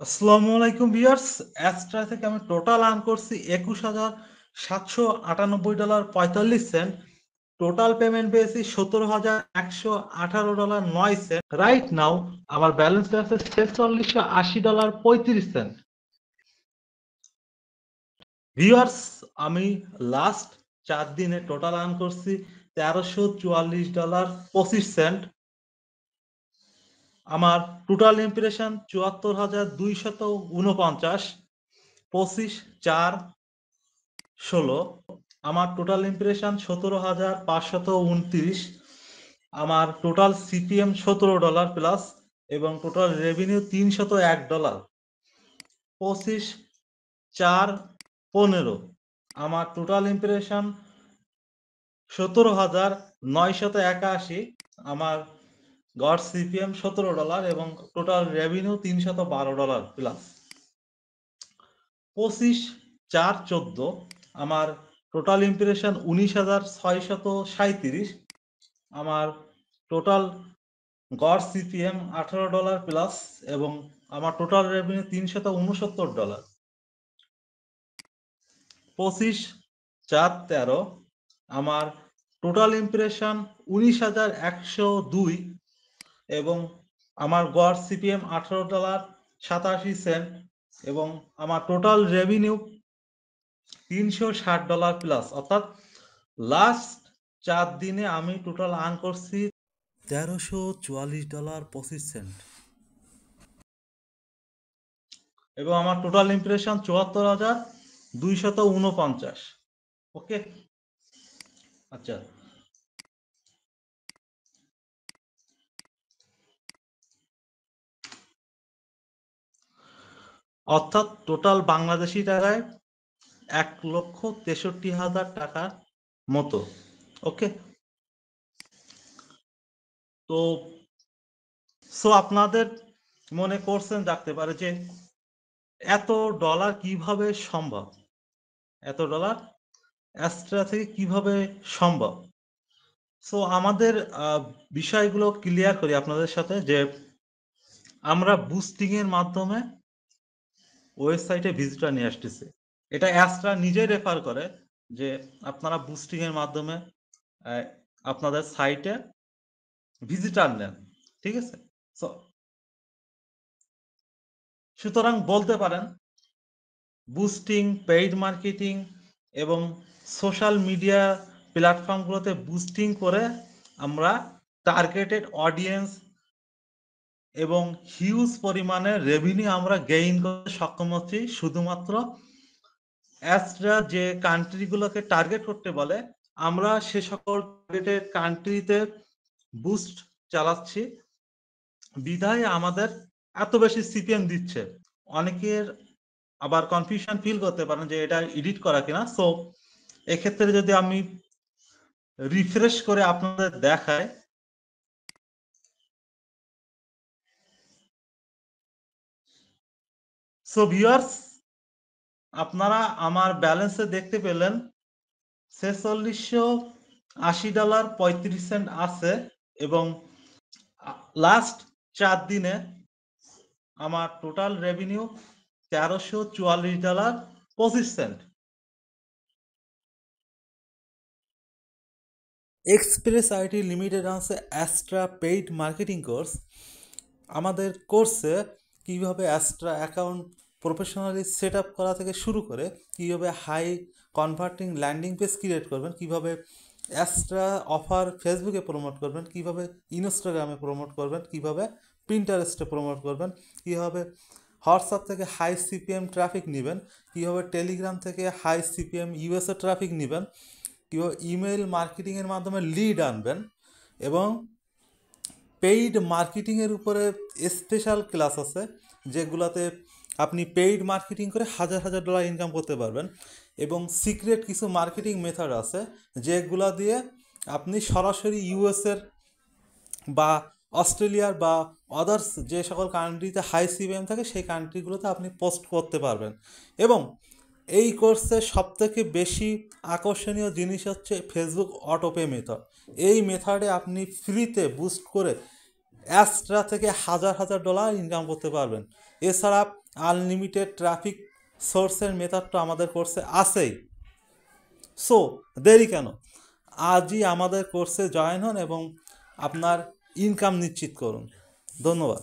আসসালামু আলাইকুম viewers. Astra থেকে আমি টোটাল আর্ন করছি $21,798.45। টোটাল পেমেন্ট পেয়েছি $17,118.09। রাইট নাও আমার ব্যালেন্স আছে $4680.35। ভিউয়ার্স, আমি লাস্ট 4 দিনে টোটাল আর্ন করছি $1344.25। আমার টোটাল ইমপ্রেশন ৭৪,২৪৯। 25/4/16। আমার টোটাল ইমপ্রেশন 17,529। আমার টোটাল সিপিএম $17 প্লাস এবং টোটাল রেভিনিউ $301। 25/4/15। আমার টোটাল ইমপ্রেশন 17,981। আমার গড় সিপিএম $17 এবং টোটাল রেভিনিউ $312 প্লাস। 25/4/14। আমার টোটাল ইমপ্রেশন 19,637। আমার টোটাল গড় সিপিএম $18 প্লাস এবং আমার টোটাল রেভিনিউ $369। 25/4/13। আমার টোটাল ইমপ্রেশন 19,102 এবং আমার গড় সিপিএম $18.87 এবং আমার টোটাল রেভিনিউ $360 প্লাস। অর্থাৎ লাস্ট 4 দিনে আমি টোটাল আর্ন করছি $1344.25 এবং আমার টোটাল ইমপ্রেশন ৭৪,২৪৯। ওকে, আচ্ছা। অর্থাৎ টোটাল বাংলাদেশি টাকায় ১,৬৩,০০০ টাকার মতো। ওকে, তো আপনাদের মনে করছেন থাকতে পারে যে এত ডলার কিভাবে সম্ভব, এত ডলার অ্যাস্ট্রা থেকে কিভাবে সম্ভব। আমাদের বিষয়গুলো ক্লিয়ার করি আপনাদের সাথে যে আমরা বুস্টিং এর মাধ্যমে ওয়েবসাইটে ভিজিটর নিয়ে আসতেছি। এটা অ্যাস্ট্রা নিজেই রেফার করে যে আপনারা বুস্টিং এর মাধ্যমে আপনাদের সাইটে ভিজিটর নেন, ঠিক আছে। সুতরাং বলতে পারেন বুস্টিং, পেইড মার্কেটিং এবং সোশ্যাল মিডিয়া প্ল্যাটফর্মগুলোতে বুস্টিং করে আমরা টার্গেটেড অডিয়েন্স এবং হিউজ পরিমাণে রেভিনিউ আমরা গেইন করতে সক্ষম হচ্ছি শুধুমাত্র অ্যাস্ট্রা যে কান্ট্রিগুলোকে টার্গেট করতে বলে আমরা সে সকল টার্গেটেড কান্ট্রিতে বুস্ট চালাচ্ছি বিধায় আমাদের এত বেশি সিপিএম দিচ্ছে। অনেকের আবার কনফিউশন ফিল করতে পারেন যে এটা এডিট করা কিনা। এক্ষেত্রে যদি আমি রিফ্রেশ করে আপনাদের দেখাই, ভিউয়ার্স আপনারা আমার ব্যালেন্সে দেখতে পেলেন $4680.35 আছে এবং লাস্ট 4 দিনে আমার total revenue $1344.25। Express IT limited আছে অ্যাস্ট্রা পেইড মার্কেটিং কোর্স। আমাদের কোর্সে কীভাবে Astra account professionally set up করা থেকে শুরু করে কীভাবে high converting landing page create করবেন, কীভাবে অ্যাস্ট্রা অফার ফেসবুকে প্রমোট করবেন, কীভাবে ইনস্টাগ্রামে প্রমোট করবেন, কীভাবে পিন্টারেস্টে প্রমোট করবেন, কীভাবে হোয়াটসঅ্যাপ থেকে হাই সিপিএম ট্রাফিক নেবেন, কীভাবে টেলিগ্রাম থেকে হাই সিপিএম ইউএসএ ট্রাফিক নেবেন, কীভাবে ইমেল মার্কেটিংয়ের মাধ্যমে লিড আনবেন এবং পেইড মার্কেটিংয়ের উপরে স্পেশাল ক্লাস আছে যেগুলোতে আপনি পেইড মার্কেটিং করে হাজার হাজার ডলার ইনকাম করতে পারবেন এবং সিক্রেট কিছু মার্কেটিং মেথড আছে যেগুলো দিয়ে আপনি সরাসরি ইউএসের বা অস্ট্রেলিয়ার বা আদার্স যে সকল কান্ট্রিতে হাই সিপিএম থাকে সেই কান্ট্রিগুলোতে আপনি পোস্ট করতে পারবেন। এবং এই কোর্সে সবথেকে বেশি আকর্ষণীয় জিনিস হচ্ছে ফেসবুক অটোপে মেথড। এই মেথডে আপনি ফ্রিতে বুস্ট করে অ্যাস্ট্রা থেকে হাজার হাজার ডলার ইনকাম করতে পারবেন। এছাড়া আনলিমিটেড ট্রাফিক সোর্সের মেথডটা আমাদের কোর্সে আছেই। সো দেরি কেন, আজই আমাদের কোর্সে জয়েন হন এবং আপনার ইনকাম নিশ্চিত করুন। ধন্যবাদ।